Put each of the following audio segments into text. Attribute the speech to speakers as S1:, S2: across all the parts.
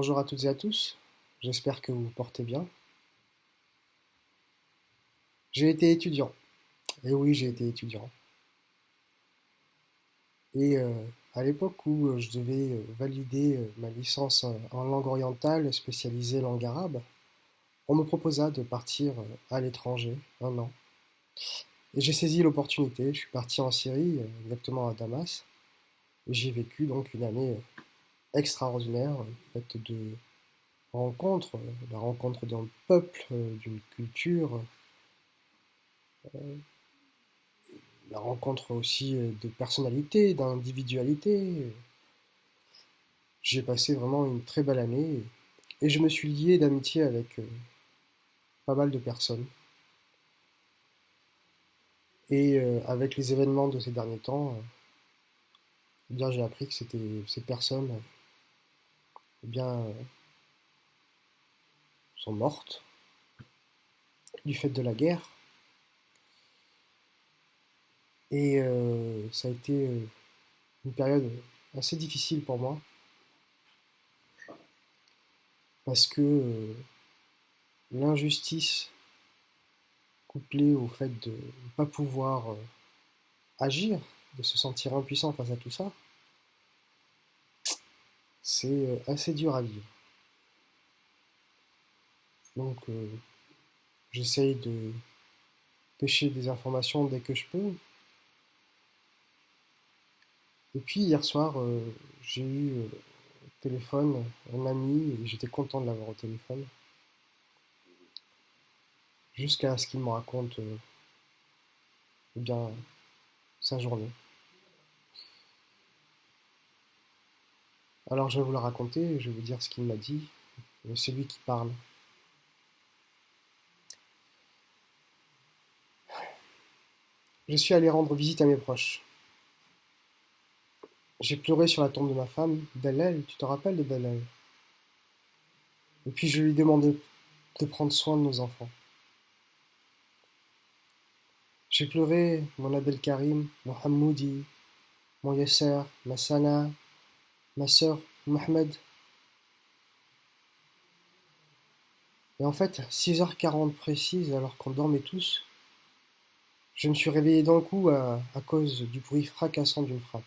S1: Bonjour à toutes et à tous, j'espère que vous vous portez bien. J'ai été étudiant, et oui, j'ai été étudiant. Et à l'époque où je devais valider ma licence en langue orientale spécialisée langue arabe, on me proposa de partir à l'étranger un an. Et j'ai saisi l'opportunité, je suis parti en Syrie, exactement à Damas, et j'ai vécu donc une année extraordinaire, faite de rencontres, la rencontre d'un peuple, d'une culture, la rencontre aussi de personnalité, d'individualité. J'ai passé vraiment une très belle année et je me suis lié d'amitié avec pas mal de personnes. Et avec les événements de ces derniers temps, eh bien, j'ai appris que ces personnes eh bien, sont mortes du fait de la guerre. Et ça a été une période assez difficile pour moi parce que l'injustice couplée au fait de ne pas pouvoir agir, de se sentir impuissant face à tout ça, c'est assez dur à vivre. Donc j'essaye de pêcher des informations dès que je peux. Et puis hier soir, j'ai eu au téléphone un ami et j'étais content de l'avoir au téléphone, jusqu'à ce qu'il me raconte eh bien, sa journée. Alors je vais vous la raconter, je vais vous dire ce qu'il m'a dit, c'est lui qui parle. Je suis allé rendre visite à mes proches. J'ai pleuré sur la tombe de ma femme, Dalal, tu te rappelles de Dalal? Et puis je lui ai demandé de prendre soin de nos enfants. J'ai pleuré mon Abdel Karim, mon Hammoudi, mon Yasser, ma Sana, ma sœur Mohamed. Et en fait, 6h40 précise, alors qu'on dormait tous, je me suis réveillé d'un coup à cause du bruit fracassant d'une frappe.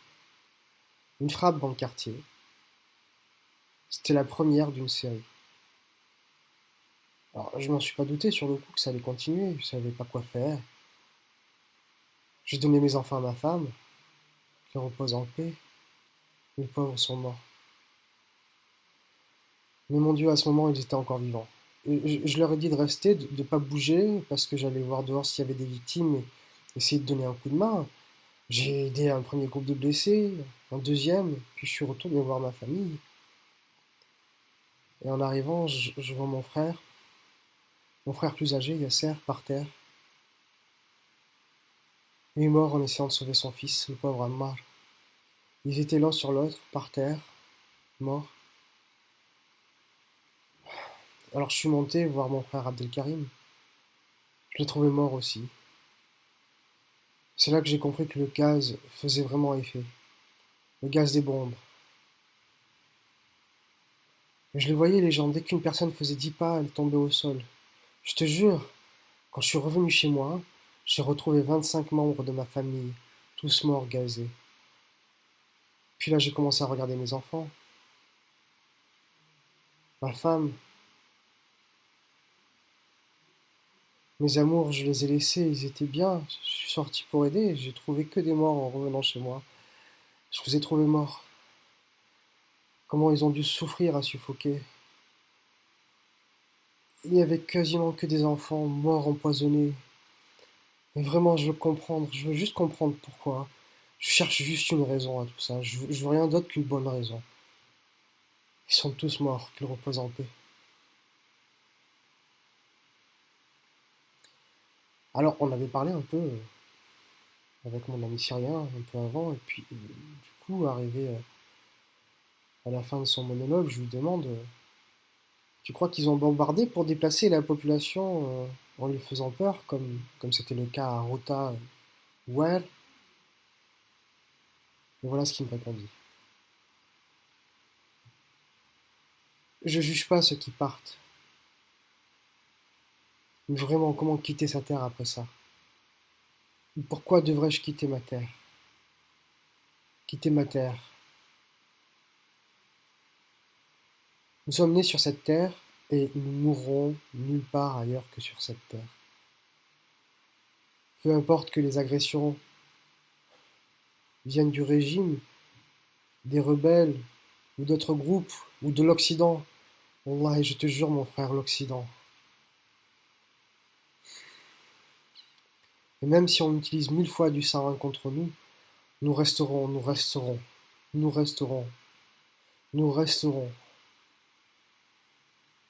S1: Une frappe dans le quartier. C'était la première d'une série. Alors, je m'en suis pas douté sur le coup que ça allait continuer, je savais pas quoi faire. J'ai donné mes enfants à ma femme, qui repose en paix. Les pauvres sont morts. Mais mon Dieu, à ce moment, ils étaient encore vivants. Et je leur ai dit de rester, de ne pas bouger, parce que j'allais voir dehors s'il y avait des victimes et essayer de donner un coup de main. J'ai aidé un premier groupe de blessés, un deuxième, puis je suis retourné voir ma famille. Et en arrivant, je vois mon frère plus âgé, Yasser, par terre. Il est mort en essayant de sauver son fils, le pauvre Ammar. Ils étaient l'un sur l'autre, par terre, morts. Alors je suis monté voir mon frère Abdelkarim. Je l'ai trouvé mort aussi. C'est là que j'ai compris que le gaz faisait vraiment effet. Le gaz des bombes. Et je les voyais, les gens, dès qu'une personne faisait 10 pas, elle tombait au sol. Je te jure, quand je suis revenu chez moi, j'ai retrouvé 25 membres de ma famille, tous morts gazés. Puis là, j'ai commencé à regarder mes enfants, ma femme, mes amours, je les ai laissés, ils étaient bien. Je suis sorti pour aider, j'ai trouvé que des morts en revenant chez moi. Je vous ai trouvé morts. Comment ils ont dû souffrir à suffoquer. Il n'y avait quasiment que des enfants morts empoisonnés. Mais vraiment, je veux comprendre, je veux juste comprendre pourquoi. Je cherche juste une raison à tout ça. Je veux rien d'autre qu'une bonne raison. Ils sont tous morts, qu'ils reposent en paix. Alors, on avait parlé un peu avec mon ami syrien un peu avant, et puis du coup, arrivé à la fin de son monologue, je lui demande tu crois qu'ils ont bombardé pour déplacer la population en lui faisant peur, comme c'était le cas à Rota ou Al? Et voilà ce qu'il me répondit. Je juge pas ceux qui partent, mais vraiment, comment quitter sa terre après ça? Pourquoi devrais-je quitter ma terre? Quitter ma terre. Nous sommes nés sur cette terre et nous mourrons nulle part ailleurs que sur cette terre. Peu importe que les agressions viennent du régime, des rebelles, ou d'autres groupes, ou de l'Occident. Wallah, je te jure, mon frère, l'Occident. Et même si on utilise 1000 fois du sarin contre nous, nous resterons, nous resterons, nous resterons, nous resterons.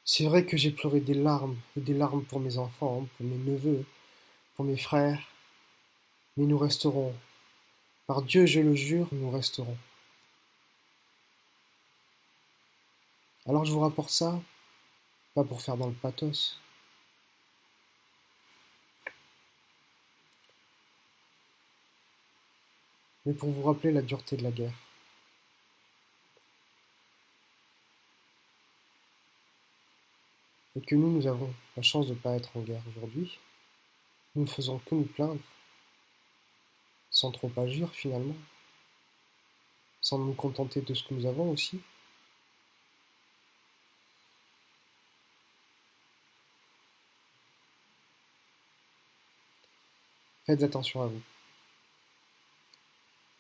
S1: C'est vrai que j'ai pleuré des larmes, et des larmes pour mes enfants, pour mes neveux, pour mes frères, mais nous resterons. Par Dieu, je le jure, nous resterons. Alors je vous rapporte ça, pas pour faire dans le pathos, mais pour vous rappeler la dureté de la guerre. Et que nous avons la chance de ne pas être en guerre aujourd'hui. Nous ne faisons que nous plaindre, sans trop agir finalement, sans nous contenter de ce que nous avons aussi. Faites attention à vous.